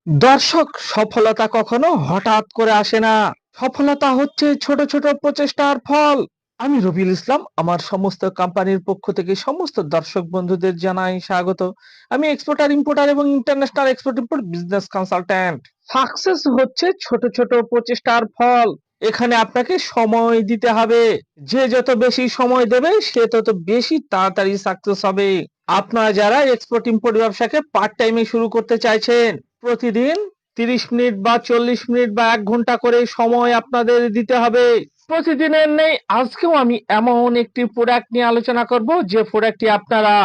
দর্শক, সফলতা কখনো হঠাৎ করে আসে না। সফলতা হচ্ছে ছোট ছোট প্রচেষ্টার ফল। আমি রবিউল ইসলাম, আমার সমস্ত কোম্পানির পক্ষ থেকে সমস্ত দর্শক বন্ধুদের জানাই স্বাগত। আমি এক্সপোর্টার ইম্পোর্টার এবং international export import business consultant. Success হচ্ছে ছোট ছোট প্রচেষ্টার ফল। এখানে আপনাকে সময় দিতে হবে। যে যত বেশি সময় দেবে সে তত বেশি তাড়াতাড়ি সাকসেস হবে। আপনারা যারা এক্সপোর্ট ইম্পোর্ট ব্যবসাকে পার্ট টাইমে শুরু করতে চাইছেন, প্রতিদিন 30 মিনিট বা 40 মিনিট বা 1 ঘন্টা করে সময় আপনাদের দিতে হবে। প্রতিদিনের নেই, আজকেও আমি এমন একটি প্রোডাক্ট নিয়ে আলোচনা করব যে প্রোডাক্টটি আপনারা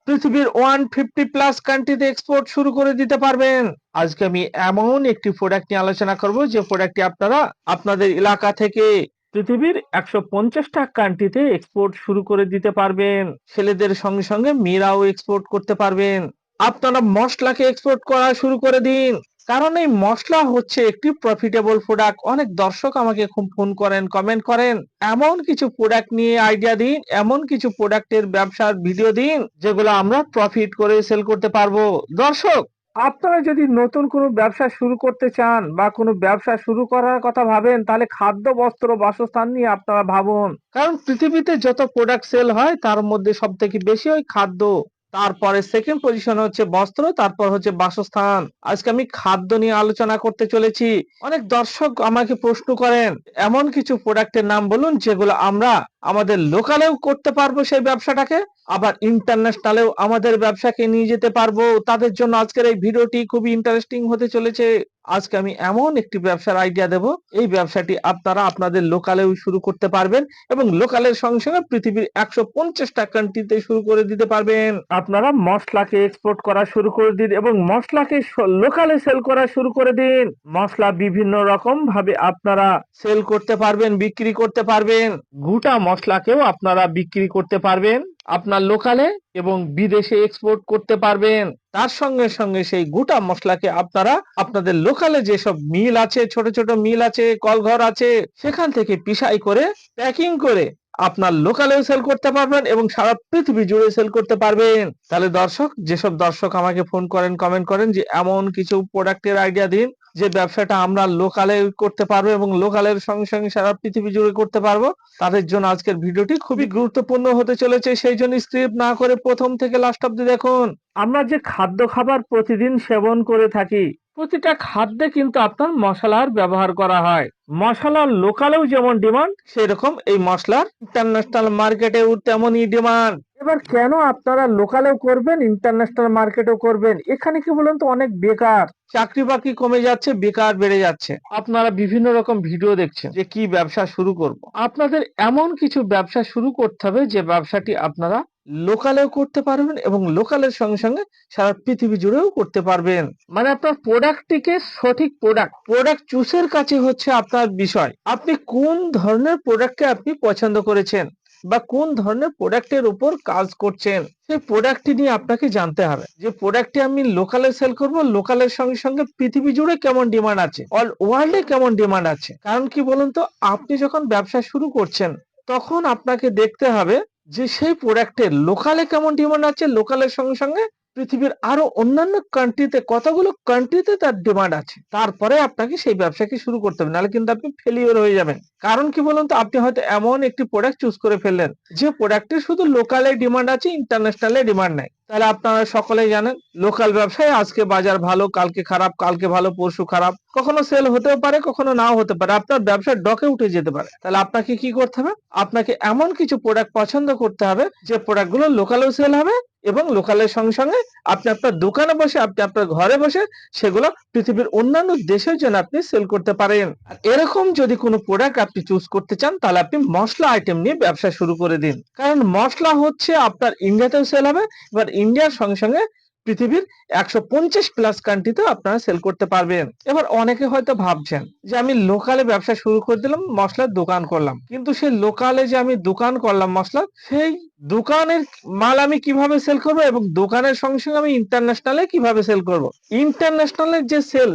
পৃথিবীর 150+ কান্ট্রিতে এক্সপোর্ট শুরু করে দিতে পারবেন। আজকে আমি এমন একটি প্রোডাক্ট নিয়ে আলোচনা করব যে প্রোডাক্টটি আপনারা আপনাদের এলাকা থেকে পৃথিবীর 150টা কান্ট্রিতে এক্সপোর্ট শুরু করে দিতে পারবেন। ছেলেদের সঙ্গে সঙ্গে মেয়েরাও এক্সপোর্ট করতে পারবেন। আপনারা মশলাকে এক্সপোর্ট করা শুরু করে দিন, কারণ এই মশলা হচ্ছে একটি প্রফিটেবল প্রোডাক্ট। অনেক দর্শক আমাকে খুব ফোন করেন, কমেন্ট করেন, এমন কিছু প্রোডাক্ট নিয়ে আইডিয়া দিন, এমন কিছু প্রোডাক্টের ব্যবসার ভিডিও দিন যেগুলো আমরা প্রফিট করে সেল করতে পারবো। দর্শক, আপনারা যদি নতুন কোনো ব্যবসা শুরু করতে চান বা কোনো ব্যবসা শুরু করার কথা ভাবেন, তাহলে খাদ্য, বস্ত্র, বাসস্থান নিয়ে আপনারা ভাবুন। কারণ পৃথিবীতে যত প্রোডাক্ট সেল হয় তার মধ্যে সব থেকে বেশি হয় খাদ্য, তারপরে সেকেন্ড পজিশন হচ্ছে বস্ত্র, তারপর হচ্ছে বাসস্থান। আজকে আমি খাদ্য নিয়ে আলোচনা করতে চলেছি। অনেক দর্শক আমাকে প্রশ্ন করেন, এমন কিছু প্রোডাক্টের নাম বলুন যেগুলো আমরা আমাদের লোকালেও করতে পারবো সেই ব্যবসাটাকে, আবার ইন্টারন্যাশনালেও আমাদের ব্যবসাকে নিয়ে যেতে পারবো। তাদের জন্য আজকের এই ভিডিওটি খুবই ইন্টারেস্টিং হতে চলেছে। আজকে আমি এমন একটি ব্যবসার আইডিয়া দেব, এই ব্যবসাটি আপনারা আপনাদের লোকালেও শুরু করতে পারবেন এবং লোকালের সঙ্গে সঙ্গে পৃথিবীর 150টা কান্ট্রিতে শুরু করে দিতে পারবেন। আপনারা মশলাকে এক্সপোর্ট করা শুরু করে দিন এবং মশলাকে লোকালে সেল করা শুরু করে দিন। মশলা বিভিন্ন রকম ভাবে আপনারা সেল করতে পারবেন, বিক্রি করতে পারবেন। গোটা মশলাকেও আপনারা বিক্রি করতে পারবেন আপনার লোকালে এবং বিদেশে এক্সপোর্ট করতে পারবেন। তার সঙ্গে সঙ্গে সেই গোটা মশলাকে আপনারা আপনাদের লোকালে যেসব মিল আছে, ছোট ছোট মিল আছে, কলঘর আছে, সেখান থেকে পিসাই করে প্যাকিং করে আপনার লোকালেও সেল করতে পারবেন এবং সারা পৃথিবী জুড়ে সেল করতে পারবেন। তাহলে দর্শক, যেসব দর্শক আমাকে ফোন করেন, কমেন্ট করেন যে এমন কিছু প্রোডাক্টের আইডিয়া দিন যে ব্যবসাটা আমরা লোকালে করতে পারবো এবং লোকালের সঙ্গে সঙ্গে সারা পৃথিবী জুড়ে করতে পারবো, তাদের জন্য আজকের ভিডিওটি খুবই গুরুত্বপূর্ণ হতে চলেছে। সেই জন্য স্ক্রিপ্ট না করে প্রথম থেকে লাস্ট অব্দি দেখুন। আমরা যে খাদ্য খাবার প্রতিদিন সেবন করে থাকি, প্রতিটা খাদ্যে কিন্তু আপনার মশলার ব্যবহার করা হয়। মশলার লোকালেও যেমন ডিমান্ড, সেরকম এই মশলার ইন্টারন্যাশনাল মার্কেটেও তেমনই ডিমান্ড। এবার কেন আপনারা লোকালেও করবেন, ইন্টারন্যাশনাল মার্কেটেও করবেন? এখানে কি বলুন তো, অনেক বেকার, চাকরি বাকরি কমে যাচ্ছে, বেকার বেড়ে যাচ্ছে। আপনারা বিভিন্ন রকম ভিডিও দেখছেন যে কি ব্যবসা শুরু করব। আপনাদের এমন কিছু ব্যবসা শুরু করতে হবে যে ব্যবসাটি আপনারা লোকালেও করতে পারবেন এবং লোকালের সঙ্গে সঙ্গে সারা পৃথিবী জুড়েও করতে পারবেন। মানে আপনার প্রোডাক্টটিকে সঠিক প্রোডাক্ট চুজের কাছে হচ্ছে আপনার বিষয়। আপনি কোন ধরনের প্রোডাক্টকে আপনি পছন্দ করেছেন বা কোন ধরনের প্রোডাক্টের উপর কাজ করছেন, সেই প্রোডাক্টটি নিয়ে আপনাকে জানতে হবে যে প্রোডাক্টটি আমি লোকালে সেল করব, লোকালের সঙ্গে সঙ্গে পৃথিবী জুড়ে কেমন ডিমান্ড আছে, অল ওয়ার্ল্ডে কেমন ডিমান্ড আছে। কারণ কি বলুন তো, আপনি যখন ব্যবসা শুরু করছেন তখন আপনাকে দেখতে হবে যে সেই প্রোডাক্টের লোকালে কেমন ডিমান্ড আছে, লোকালের সঙ্গে সঙ্গে পৃথিবীর আরো অন্যান্য কান্ট্রিতে কতগুলো কান্ট্রিতে তার ডিমান্ড আছে। তারপরে আপনাকে সেই ব্যবসাকে শুরু করতে হবে, নাহলে কিন্তু আপনি ফেলিওর হয়ে যাবেন। কারণ কি বলুন তো, আপনি হয়তো এমন একটি প্রোডাক্ট চুজ করে ফেললেন যে প্রোডাক্টের শুধু লোকালে ডিমান্ড আছে, ইন্টারন্যাশনালে ডিমান্ড নাই। তাহলে আপনারা সকলেই জানেন লোকাল ব্যবসায় আজকে বাজার ভালো, কালকে খারাপ, কালকে ভালো, পরশু খারাপ, কখনো সেল হতেও পারে, কখনো নাও হতে পারে, আপনার ব্যবসার ডকে উঠে যেতে পারে। তাহলে আপনাকে কি করতে হবে? আপনাকে এমন কিছু প্রোডাক্ট পছন্দ করতে হবে যে প্রোডাক্টগুলো লোকালেও সেল হবে এবং লোকালের সঙ্গে সঙ্গে আপনি আপনার দোকানে বসে, আপনি আপনার ঘরে বসে সেগুলো পৃথিবীর অন্যান্য দেশের জন্য আপনি সেল করতে পারেন। আর এরকম যদি কোনো প্রোডাক্ট আপনি চুজ করতে চান, তাহলে আপনি মশলা আইটেম নিয়ে ব্যবসা শুরু করে দিন। কারণ মশলা হচ্ছে আপনার ইন্ডিয়াতেও সেল হবে, এবার ইন্ডিয়ার সঙ্গে সঙ্গে পৃথিবীর 150+ কান্ট্রিতেও আপনারা সেল করতে পারবেন। এবার অনেকে হয়তো ভাবছেন যে আমি লোকালে ব্যবসা শুরু করে দিলাম, মশলার দোকান করলাম, কিন্তু সেই লোকালে যে আমি দোকান করলাম মশলা, সেই দোকানের মাল আমি কিভাবে সেল করব এবং দোকানের সঙ্গে সঙ্গে আমি ইন্টারন্যাশনালে কিভাবে সেল করব? ইন্টারন্যাশনালের যে সেল,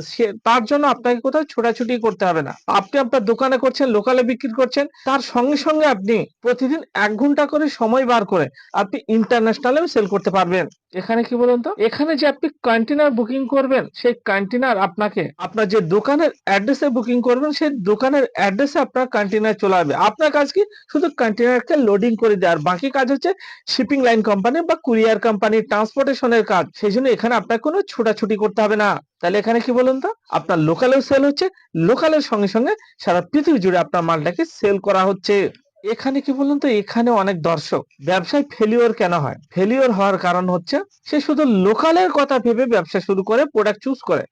তার জন্য আপনাকে কোথাও ছোটাছুটি করতে হবে না। আপনি আপনার দোকানে করছেন, লোকালে বিক্রি করছেন, তার সঙ্গে সঙ্গে আপনি প্রতিদিন 1 ঘন্টা করে সময় বার করে আপনি ইন্টারন্যাশনালেও সেল করতে পারবেন। এখানে কি বলুন তো, এখানে যে আপনি কন্টেনার বুকিং করবেন সেই কন্টেনার আপনাকে আপনার যে দোকানের অ্যাড্রেসে বুকিং করবেন সেই দোকানের অ্যাড্রেসে আপনার কন্টেনার চলে আসবে। আপনার কাজ কি শুধু কন্টেনারকে লোডিং করে দেওয়া, আর বাকি কাজ হচ্ছে শিপিং লাইন কোম্পানি বা কুরিয়ার কোম্পানি ট্রান্সপোর্টেশনের কাজ। সেই জন্য এখানে আপনার কোনো ছোটাছুটি করতে হবে না। তাহলে এখানে কি বলুন তো, আপনার লোকালেও সেল হচ্ছে, লোকালের সঙ্গে সঙ্গে সারা পৃথিবী জুড়ে আপনার মালটাকে সেল করা হচ্ছে। এখানে কি বলুন তো, এখানে অনেক দর্শক ব্যবসায় ফেলিওর কেন হয়? ফেলিওর হওয়ার কারণ হচ্ছে সে শুধু লোকালের কথা ভেবে ব্যবসা শুরু করে, প্রোডাক্ট চুজ করে।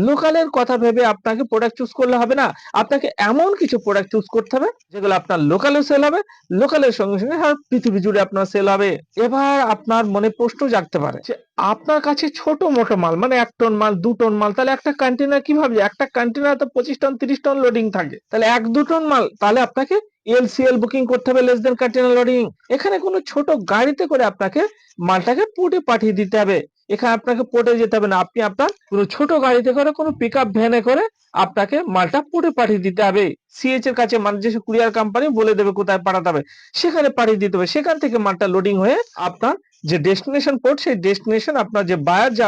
লোকালের কথা ভেবে আপনাকে প্রোডাক্ট চুজ করলে হবে না, আপনাকে এমন কিছু প্রোডাক্ট চুজ করতে হবে যেগুলো আপনার লোকালেও সেল হবে, লোকালের সঙ্গে সঙ্গে সারা পৃথিবী জুড়ে আপনার সেল হবে। এবার আপনার মনে প্রশ্ন জাগতে পারে যে আপনার কাছে ছোট মোটো মাল মানে 1 টন মাল 2 টন মাল, তাহলে একটা কন্টেনার কিভাবে, একটা কন্টেনার তো 25 টন 30 টন লোডিং থাকে, তাহলে 1-2 টন মাল, তাহলে আপনাকে এলসিএল বুকিং করতে হবে, লেস দেন কন্টেনার লোডিং। এখানে কোনো ছোট গাড়িতে করে আপনাকে মালটাকে পোর্টে পাঠিয়ে দিতে হবে। এখানে আপনাকে পোর্টে যেতে হবে না, আপনি আপনার কোনো ছোট গাড়িতে করে কোনো পিকআপ ভ্যানে করে আপনাকে মালটা পোর্টে পাঠিয়ে দিতে হবে। সিএইচ এর কাছে মানে যে কুরিয়ার কোম্পানি বলে দেবে কোথায় পাঠাতে হবে, সেখানে পাঠিয়ে দিতে হবে। সেখান থেকে মালটা লোডিং হয়ে আপনার যে ডেস্টিনেশন পোর্ট, সেই ডেস্টিনেশন আপনার যে বায়ার যা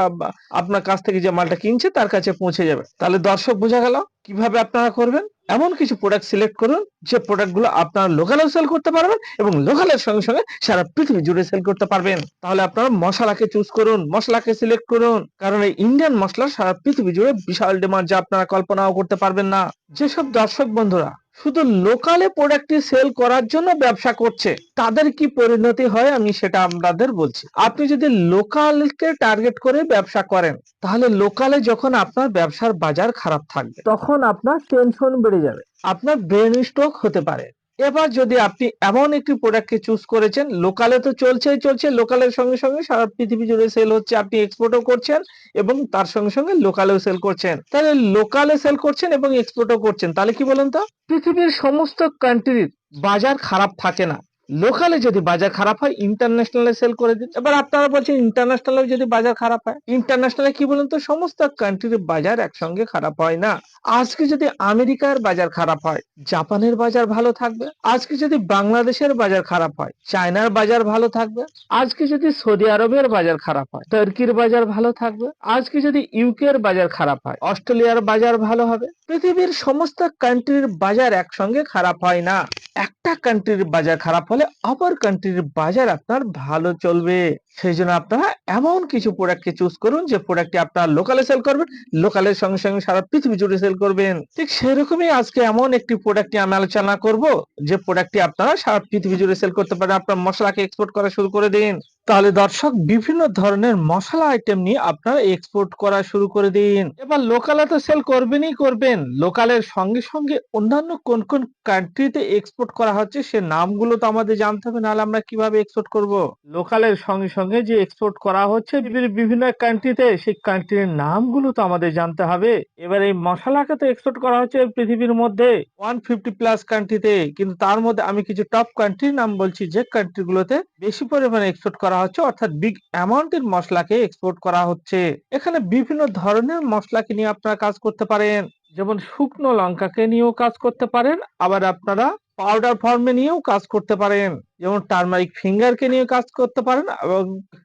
আপনার কাছ থেকে যে মালটা কিনছে তার কাছে পৌঁছে যাবে। তাহলে দর্শক বোঝা গেল কিভাবে আপনারা করবেন। এমন কিছু প্রোডাক্ট সিলেক্ট করুন যে প্রোডাক্টগুলো আপনারা লোকালেও সেল করতে পারবেন এবং লোকালের সঙ্গে সঙ্গে সারা পৃথিবী জুড়ে সেল করতে পারবেন। তাহলে আপনারা মশলাকে চুজ করুন, মশলাকে সিলেক্ট করুন, কারণ এই ইন্ডিয়ান মশলা সারা পৃথিবী জুড়ে বিশাল ডিমান্ড, যা আপনারা কল্পনাও করতে পারবেন না। যেসব দর্শক বন্ধুরা শুধু লোকালে প্রোডাক্টটি সেল করার জন্য ব্যবসা করছে, তাদের কি পরিণতি হয় আমি সেটা আপনাদের বলছি। আপনি যদি লোকালকে টার্গেট করে ব্যবসা করেন, তাহলে লোকালে যখন আপনার ব্যবসার বাজার খারাপ থাকবে তখন আপনার টেনশন বেড়ে যাবে, আপনার ব্রেন স্ট্রোক হতে পারে। এবার যদি আপনি এমন একটি প্রোডাক্টকে চুজ করেছেন, লোকালে তো চলছেই চলছে, লোকালের সঙ্গে সঙ্গে সারা পৃথিবী জুড়ে সেল হচ্ছে, আপনি এক্সপোর্টও করছেন এবং তার সঙ্গে সঙ্গে লোকালেও সেল করছেন, তাহলে লোকালে সেল করছেন এবং এক্সপোর্টও করছেন, তাহলে কি বলেন তো, পৃথিবীর সমস্ত কান্ট্রির বাজার খারাপ থাকে না। লোকালে যদি বাজার খারাপ হয় ইন্টারন্যাশনালে সেল করে দিন। এবার আপনারা বলছেন ইন্টারন্যাশনালে যদি বাজার খারাপ হয়, ইন্টারন্যাশনালে কি বলুন তো, সমস্ত কান্ট্রির বাজার একসঙ্গে খারাপ হয় না। আজকে যদি আমেরিকার বাজার খারাপ হয়, জাপানের বাজার ভালো থাকবে। আজকে যদি বাংলাদেশের বাজার খারাপ হয়, চায়নার বাজার ভালো থাকবে। আজকে যদি সৌদি আরবের বাজার খারাপ হয়, তুর্কির বাজার ভালো থাকবে। আজকে যদি ইউকের বাজার খারাপ হয়, অস্ট্রেলিয়ার বাজার ভালো হবে। পৃথিবীর সমস্ত কান্ট্রির বাজার একসঙ্গে খারাপ হয় না। একটা কান্ট্রির বাজার খারাপ হলে অপর কান্ট্রির বাজার আপনার ভালো চলবে। সেই জন্য আপনারা এমন কিছু প্রোডাক্টকে চুজ করুন যে প্রোডাক্টটি আপনার লোকালে সেল করবেন, লোকালের সঙ্গে সঙ্গে সারা পৃথিবী জুড়ে সেল করবেন। ঠিক সেরকমই আজকে এমন একটি প্রোডাক্ট নিয়ে আমি আলোচনা করব যে প্রোডাক্টটি আপনারা সারা পৃথিবী জুড়ে সেল করতে পারেন। আপনার মশলাকে এক্সপোর্ট করা শুরু করে দিন। তাহলে দর্শক বিভিন্ন ধরনের মশলা আইটেম নিয়ে আপনারা এক্সপোর্ট করা শুরু করে দিন। এবার লোকালে তো সেল করবেনই করবেন, লোকালের সঙ্গে সঙ্গে অন্যান্য কোন কোন কান্ট্রিতে এক্সপোর্ট করা হচ্ছে সে নামগুলো তো আমাদের জানতে হবে, নাহলে আমরা কিভাবে এক্সপোর্ট করব। লোকালের সঙ্গে সঙ্গে যে এক্সপোর্ট করা হচ্ছে বিভিন্ন কান্ট্রিতে, সেই কান্ট্রির নামগুলো তো আমাদের জানতে হবে। এবার এই মশলাকে তো এক্সপোর্ট করা হচ্ছে পৃথিবীর মধ্যে 150 প্লাস কান্ট্রিতে, কিন্তু তার মধ্যে আমি কিছু টপ কান্ট্রির নাম বলছি যে কান্ট্রিগুলোতে বেশি পরিমাণে এক্সপোর্ট করা হচ্ছে, অর্থাৎ বিগ অ্যামাউন্টের মশলাকে এক্সপোর্ট করা হচ্ছে। এখানে বিভিন্ন ধরনের মশলাকে নিয়ে আপনারা কাজ করতে পারেন, যেমন শুকনো লঙ্কাকে নিয়েও কাজ করতে পারেন, আবার আপনারা পাউডার ফর্মে নিয়েও কাজ করতে পারেন, যেমন টার্মারিক ফিঙ্গারকে নিয়ে কাজ করতে পারেন এবং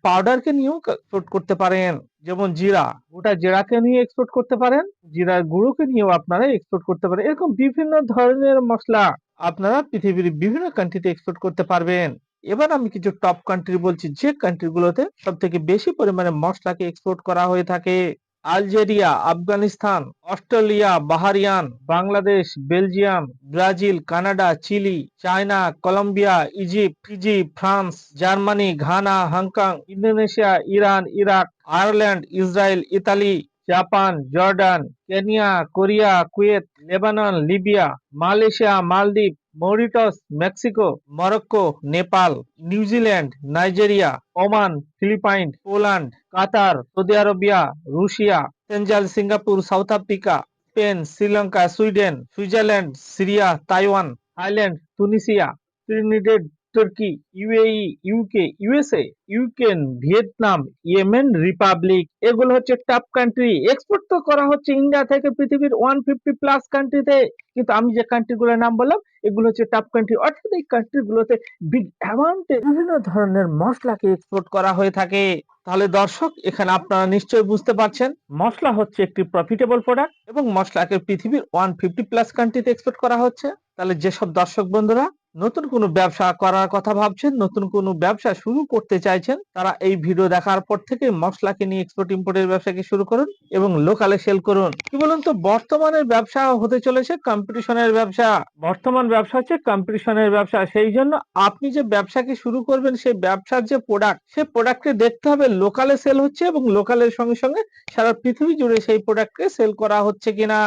পাউডারকে নিয়েও এক্সপোর্ট করতে পারেন, যেমন জিরা, গোটা জিরাকে নিয়ে এক্সপোর্ট করতে পারেন, জিরার গুঁড়োকে নিয়েও আপনারা এক্সপোর্ট করতে পারেন। এরকম বিভিন্ন ধরনের মশলা আপনারা পৃথিবীর বিভিন্ন কান্ট্রিতে এক্সপোর্ট করতে পারবেন। এবার আমি কিছু টপ কান্ট্রি বলছি যে কান্ট্রিগুলোতে সব থেকে বেশি পরিমাণে মশলাকে এক্সপোর্ট করা হয়ে থাকে। Algeria, Afghanistan, Australia, Bahrain, Bangladesh, Belgium, Brazil, Canada, Chile, China, Colombia, Egypt, Fiji, France, Germany, Ghana, Hong Kong, Indonesia, Iran, Iraq, Ireland, Israel, Italy, Japan, Jordan, Kenya, Korea, Kuwait, Lebanon, Libya, Malaysia, মালদ্বীপ, Mauritius, Mexico, Morocco, Nepal, New Zealand, Nigeria, Oman, Philippine, Poland, Qatar, Saudi Arabia, Russia, Senegal, Singapore, South Africa, Spain, Sri Lanka, Sweden, Switzerland, Syria, Taiwan, Thailand, Tunisia, Trinidad, তুর্কি, UAE, UK, USA, Ukraine, Vietnam, Yemen, Republic এগুলো হচ্ছে top country. Export তো করা হচ্ছে India থেকে পৃথিবীর 150 plus কান্ট্রিতে। কিন্তু আমি যে কান্ট্রি গুলোর নাম বললাম এগুলো হচ্ছে টপ কান্ট্রি, অর্থাৎ এই কান্ট্রি গুলোতে বিগ অ্যামাউন্টে বিভিন্ন ধরনের মশলাকে এক্সপোর্ট করা হয়ে থাকে। তাহলে দর্শক এখানে আপনারা নিশ্চয়ই বুঝতে পারছেন মশলা হচ্ছে একটি প্রফিটেবল প্রোডাক্ট এবং মশলাকে পৃথিবীর 150 প্লাস কান্ট্রিতে এক্সপোর্ট করা হচ্ছে। তাহলে যেসব দর্শক বন্ধুরা নতুন কোনো ব্যবসা করার কথা ভাবছেন, নতুন কোনো ব্যবসা শুরু করতে চাইছেন, তারা এই ভিডিও দেখার পর থেকে মশলাকে নিয়ে এক্সপোর্ট ইম্পোর্টের ব্যবসাকে শুরু করুন এবং লোকালে সেল করুন। কি বলুন তো, বর্তমানের ব্যবসা হতে চলেছে কম্পিটিশনের ব্যবসা। বর্তমান ব্যবসা হচ্ছে কম্পিটিশনের ব্যবসা। সেই জন্য আপনি যে ব্যবসাকে শুরু করবেন সেই ব্যবসার যে প্রোডাক্ট, সেই প্রোডাক্টকে দেখতে হবে লোকালে সেল হচ্ছে এবং লোকালের সঙ্গে সঙ্গে সারা পৃথিবী জুড়ে সেই প্রোডাক্টকে সেল করা হচ্ছে কিনা।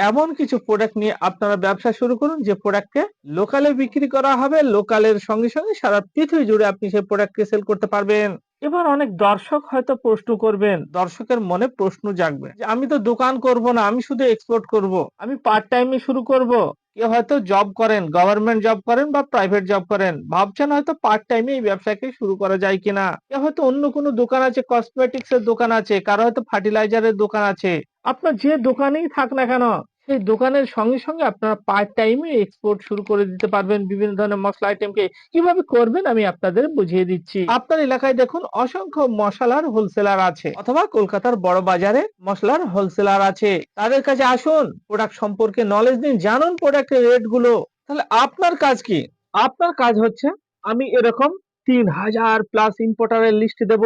এমন কিছু প্রোডাক্ট নিয়ে আপনারা ব্যবসা শুরু করুন যে প্রোডাক্টকে লোকালে বিক্রি করা হবে, লোকালের সঙ্গে সঙ্গে সারা পৃথিবী জুড়ে আপনি সেই প্রোডাক্টকে সেল করতে পারবেন। এবার অনেক দর্শক হয়তো প্রশ্ন করবেন, দর্শকের মনে প্রশ্ন জাগবে যে আমি তো দোকান করব না, আমি শুধু এক্সপোর্ট করব, আমি পার্ট টাইমে শুরু করব। কেউ হয়তো জব করেন, গভর্নমেন্ট জব করেন বা প্রাইভেট জব করেন, ভাবছেন হয়তো পার্ট টাইমে এই ব্যবসাকে শুরু করা যায় কিনা। কেউ হয়তো অন্য কোনো দোকান আছে, কসমেটিক্স এর দোকান আছে, কারো হয়তো ফার্টিলাইজারের দোকান আছে। আপনার যে দোকানেই থাক না কেন সেই দোকানের সঙ্গে সঙ্গে আপনারা পার্ট টাইমে এক্সপোর্ট শুরু করে দিতে পারবেন বিভিন্ন ধরনের মশলা আইটেমকে। কিভাবে করবেন আমি আপনাদের বুঝিয়ে দিচ্ছি। আপনার এলাকায় দেখুন অসংখ্য মশলার হোলসেলার আছে, অথবা কলকাতার বড় বাজারে মশলার হোলসেলার আছে। তাদের কাছে আসুন, প্রোডাক্ট সম্পর্কে নলেজ নিন, জানুন প্রোডাক্টের রেট গুলো। তাহলে আপনার কাজ কি? আপনার কাজ হচ্ছে আমি এরকম 3000 প্লাস ইম্পোর্টারের লিস্ট দেব।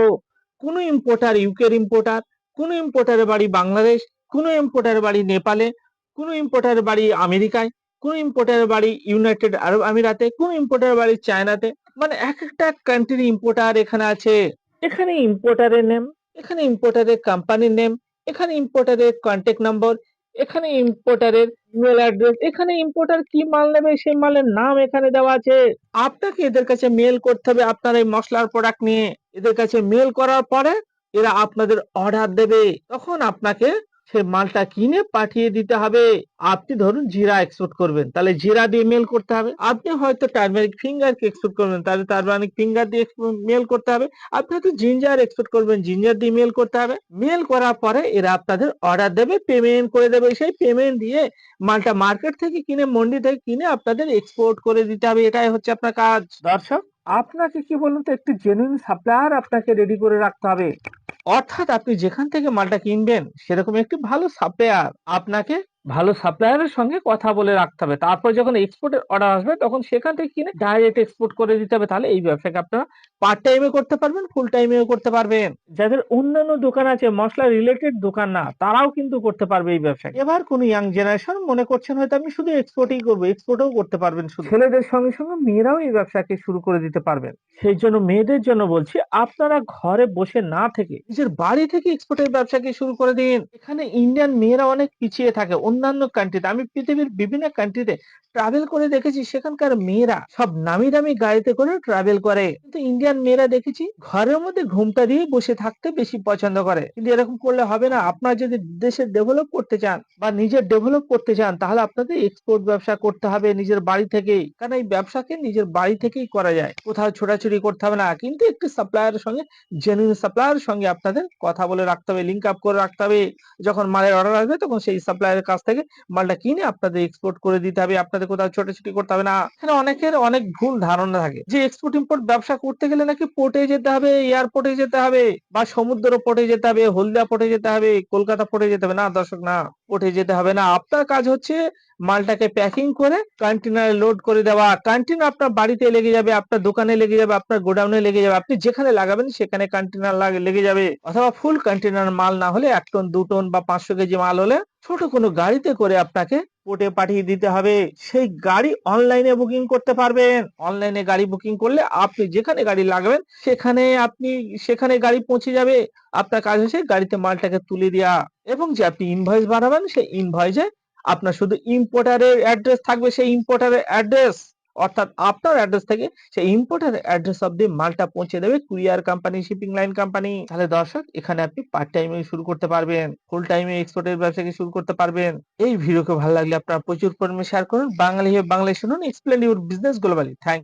কোন ইম্পোর্টার ইউকের ইম্পোর্টার, কোন ইম্পোর্টারের বাড়ি বাংলাদেশ, কোন ইম্পোর্টারের বাড়ি নেপালে, কোন ইম্পোর্টারের বাড়ি আমেরিকায়, কোন ইম্পোর্টারের বাড়ি ইউনাইটেড আরব আমিরাতে, কোন ইম্পোর্টারের বাড়ি চায়নাতে। মানে এক একটা কান্ট্রির ইম্পোর্টার এখানে আছে। এখানে ইম্পোর্টারের নেম, এখানে ইম্পোর্টারের কোম্পানির নেম, এখানে ইম্পোর্টারের কন্ট্যাক্ট নম্বর, এখানে ইম্পোর্টারের ইমেল অ্যাড্রেস, এখানে ইম্পোর্টার কি মাল নেবে সেই মালের নাম এখানে দেওয়া আছে। আপনাকে এদের কাছে মেল করতে হবে আপনার এই মশলার প্রোডাক্ট নিয়ে। এদের কাছে মেল করার পরে এরা আপনাদের অর্ডার দেবে, তখন আপনাকে সেই মালটা কিনে পাঠিয়ে দিতে হবে। আপনি ধরুন জিরা এক্সপোর্ট করবেন, তাহলে জিরা দিয়ে মেল করতে হবে। আপনি হয়তো টার্মেরিক ফিঙ্গার কে এক্সপোর্ট করবেন, তাহলে টার্মেরিক ফিঙ্গার দিয়ে মেল করতে হবে। আপনি হয়তো জিঞ্জার এক্সপোর্ট করবেন, জিঞ্জার দিয়ে মেল করতে হবে। মেল করার পরে এরা আপনাদের অর্ডার দেবে, পেমেন্ট করে দেবে। সেই পেমেন্ট দিয়ে মালটা মার্কেট থেকে কিনে, মন্ডি থেকে কিনে আপনাদের এক্সপোর্ট করে দিতে হবে। এটাই হচ্ছে আপনার কাজ। দর্শক আপনাকে কি বলুন তো, একটি জেনুইন সাপ্লায়ার আপনাকে রেডি করে রাখতে হবে। অর্থাৎ আপনি যেখান থেকে মালটা কিনবেন সেরকম একটি ভালো সাপ্লায়ার আপনাকে, ভালো সাপ্লায়ারের সঙ্গে কথা বলে রাখতে হবে। তারপর যখন এক্সপোর্টের অর্ডার আসবে তখন সেখান থেকে কিনে ডাইরেক্ট এক্সপোর্ট করে দিতে হবে। তাহলে এই ব্যবসাকে আপনারা পার্ট টাইমে করতে পারবেন, ফুল টাইমেও করতে পারবেন। যাদের অন্যান্য দোকান আছে, মশলা রিলেটেড দোকান না, তারাও কিন্তু করতে পারবে এই ব্যবসা। এবার কোন ইয়াং জেনারেশন মনে করছেন হয়তো আমি শুধু এক্সপোর্টই করবো, এক্সপোর্টও করতে পারবেন। শুধু ছেলেদের সঙ্গে সঙ্গে মেয়েরাও এই ব্যবসাকে শুরু করে দিতে পারবেন। সেই জন্য মেয়েদের জন্য বলছি, আপনারা ঘরে বসে না থেকে নিজের বাড়ি থেকে এক্সপোর্টের ব্যবসাকে শুরু করে দিন। এখানে ইন্ডিয়ান মেয়েরা অনেক পিছিয়ে থাকে অন্যান্য কান্ট্রিতে। আমি পৃথিবীর বিভিন্ন কান্ট্রিতে ট্রাভেল করে দেখেছি, সেখানকার মেয়েরা সব নামি দামি গাড়িতে করে ট্রাভেল করে, কিন্তু ইন্ডিয়ান মেয়েরা দেখেছি ঘরের মধ্যে ঘুমটা দিয়ে বসে থাকতে বেশি পছন্দ করে। কিন্তু এরকম করলে হবে না। আপনারা যদি দেশে ডেভেলপ করতে চান বা নিজের ডেভেলপ করতে চান, তাহলে আপনাদের এক্সপোর্ট ব্যবসা করতে হবে নিজের বাড়ি থেকেই। কারণ এই ব্যবসাকে নিজের বাড়ি থেকেই করা যায়, কোথাও ছোটাছুটি করতে হবে না। কিন্তু একটি সাপ্লায়ারের সঙ্গে, জেনুইন সাপ্লায়ারের সঙ্গে আপনাদের কথা বলে রাখতে হবে, লিঙ্ক আপ করে রাখতে হবে। যখন মালের অর্ডার আসবে তখন সেই সাপ্লায়ারের কাছ থেকে মালটা কিনে আপনাদের এক্সপোর্ট করে দিতে হবে। আপনাদের কোথাও ছোটাছুটি করতে হবে না। এখানে অনেকের অনেক ভুল ধারণা থাকে যে এক্সপোর্ট ইম্পোর্ট ব্যবসা করতে গেলে নাকি পোর্টে যেতে হবে, এয়ারপোর্টে যেতে হবে, বা সমুদ্র পোর্টে যেতে হবে, হলদিয়া পোর্টে যেতে হবে, কলকাতা পোর্টে যেতে হবে। না দর্শক, না, পোর্টে যেতে হবে না। আপনার কাজ হচ্ছে মালটাকে প্যাকিং করে কন্টেনারে লোড করে দেওয়া। কন্টেনার আপনার বাড়িতে লেগে যাবে, আপনার দোকানে লেগে যাবে, আপনার গোডাউনে লেগে যাবে। আপনি যেখানে লাগাবেন সেখানে কন্টেনার লেগে যাবে। অথবা ফুল কন্টেনার মাল না হলে 1 টন 2 টন বা 500 কেজি মাল হলে ছোট কোনো গাড়িতে করে আপনাকে পোর্টে পাঠিয়ে দিতে হবে। সেই গাড়ি অনলাইনে বুকিং করতে পারবেন। অনলাইনে গাড়ি বুকিং করলে আপনি যেখানে গাড়ি লাগাবেন সেখানে গাড়ি পৌঁছে যাবে। আপনার কাজ হচ্ছে গাড়িতে মালটাকে তুলে দেওয়া, এবং যে আপনি ইনভয়েস বানাবেন সেই ইনভয়েসে আপনার শুধু ইম্পোর্টারের অ্যাড্রেস থাকবে, সেই ইম্পোর্টারের অ্যাড্রেস, অর্থাৎ আপনার অ্যাড্রেস থেকে সেই ইম্পোর্টারের অ্যাড্রেস অব্দি মালটা পৌঁছে দেবে courier company, shipping line company. তাহলে দর্শক এখানে আপনি পার্ট টাইমে শুরু করতে পারবেন, ফুল টাইমে এক্সপোর্টের ব্যবসাকে শুরু করতে পারবেন। এই ভিডিওকে ভালো লাগলে আপনারা প্রচুর পরিমাণে শেয়ার করুন। বাঙালি হয়ে বাংলায় শুনুন, explain your business globally. Thank